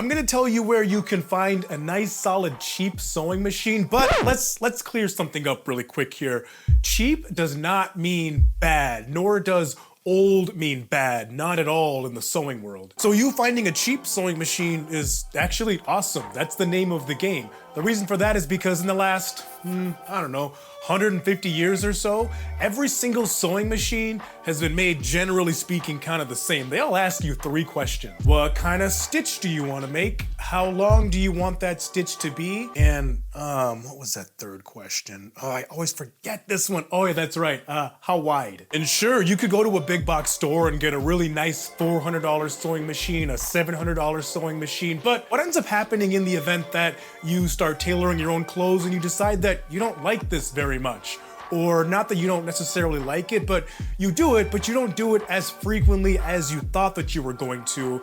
I'm gonna tell you where you can find a nice, solid, cheap sewing machine, but let's clear something up really quick here. Cheap does not mean bad, nor does old mean bad, not at all in the sewing world. So you finding a cheap sewing machine is actually awesome. That's the name of the game. The reason for that is because in the last, I don't know, 150 years or so, every single sewing machine has been made, generally speaking, kind of the same. They all ask you 3 questions. What kind of stitch do you want to make? How long do you want that stitch to be? And what was that 3rd question? Oh, I always forget this one. Oh yeah, that's right. How wide? And sure, you could go to a big box store and get a really nice $400 sewing machine, a $700 sewing machine. But what ends up happening in the event that you start tailoring your own clothes and you decide that you don't like this very much, or not that you don't necessarily like it, but you do it, but you don't do it as frequently as you thought that you were going to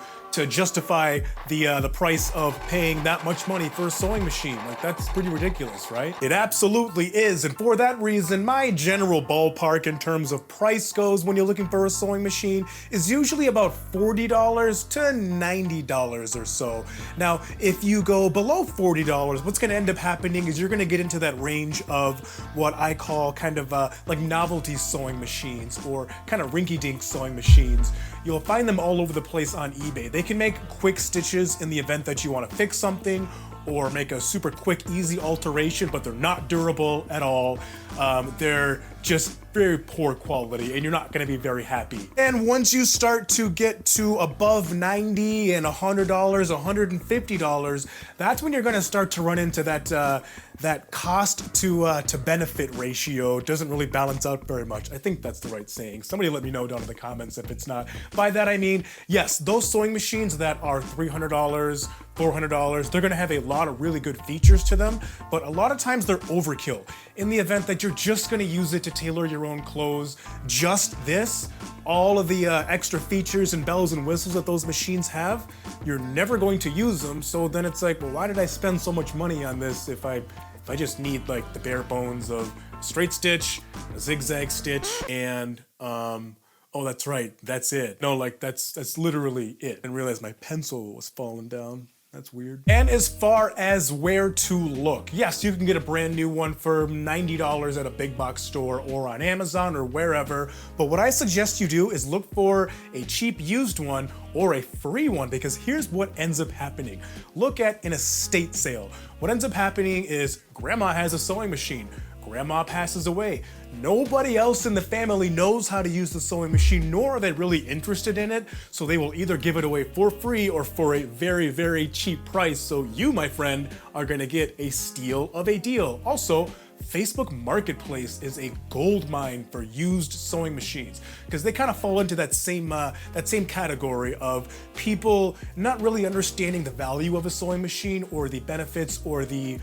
justify the price of paying that much money for a sewing machine. Like, that's pretty ridiculous, right? It absolutely is, and for that reason, my general ballpark in terms of price goes when you're looking for a sewing machine is usually about $40 to $90 or so. Now, if you go below $40, what's gonna end up happening is you're gonna get into that range of what I call kind of like novelty sewing machines, or kind of rinky-dink sewing machines. You'll find them all over the place on eBay. They can make quick stitches in the event that you want to fix something, or make a super quick, easy alteration, but they're not durable at all. They're just very poor quality, and you're not gonna be very happy. And once you start to get to above $90 and $100, $150, that's when you're gonna start to run into that cost to benefit ratio. It doesn't really balance out very much. I think that's the right saying. Somebody let me know down in the comments if it's not. By that I mean, yes, those sewing machines that are $300, $400, they're gonna have a lot of really good features to them, but a lot of times they're overkill. In the event that you're just gonna use it to tailor your own clothes, just this, all of the extra features and bells and whistles that those machines have, you're never going to use them. So then it's like, well, why did I spend so much money on this if I just need like the bare bones of straight stitch, a zigzag stitch, and oh, that's right, that's it. No, like that's literally it. I didn't realize my pencil was falling down. That's weird. And as far as where to look, yes, you can get a brand new one for $90 at a big box store or on Amazon or wherever, but what I suggest you do is look for a cheap used one or a free one, because here's what ends up happening. Look at an estate sale. What ends up happening is grandma has a sewing machine. Grandma passes away. Nobody else in the family knows how to use the sewing machine, nor are they really interested in it, so they will either give it away for free or for a very, very cheap price. So you, my friend, are gonna get a steal of a deal. Also, Facebook Marketplace is a gold mine for used sewing machines, because they kind of fall into that same category of people not really understanding the value of a sewing machine, or the benefits, or the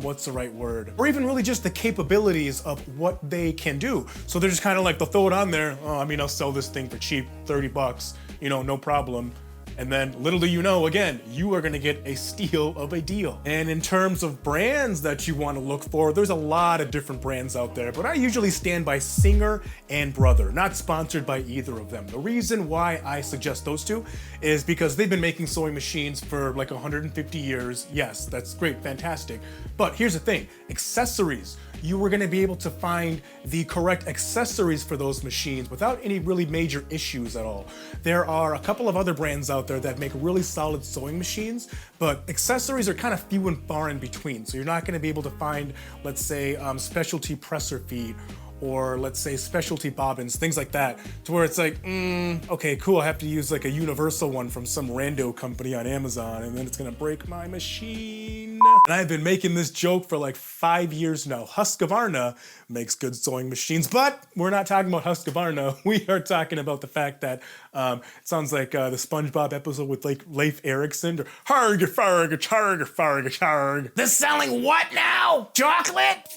what's the right word? Or even really just the capabilities of what they can do. So they're just kind of like, they'll throw it on there. Oh, I mean, I'll sell this thing for cheap, 30 bucks, you know, no problem. And then little do you know, again, you are gonna get a steal of a deal. And in terms of brands that you wanna look for, there's a lot of different brands out there, but I usually stand by Singer and Brother, not sponsored by either of them. The reason why I suggest those two is because they've been making sewing machines for like 150 years. Yes, that's great, fantastic. But here's the thing, accessories. You were gonna be able to find the correct accessories for those machines without any really major issues at all. There are a couple of other brands out there that make really solid sewing machines, but accessories are kind of few and far in between. So you're not gonna be able to find, let's say, specialty presser feet, or let's say specialty bobbins, things like that, to where it's like, okay, cool, I have to use like a universal one from some rando company on Amazon, and then it's gonna break my machine. And I've been making this joke for like 5 years now. Husqvarna makes good sewing machines, but we're not talking about Husqvarna. We are talking about the fact that it sounds like the SpongeBob episode with like Leif Erikson, or harg, farg, charg, farg, charg. They're selling what now? Chocolate?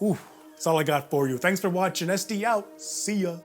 Ooh. That's all I got for you. Thanks for watching. SD out. See ya.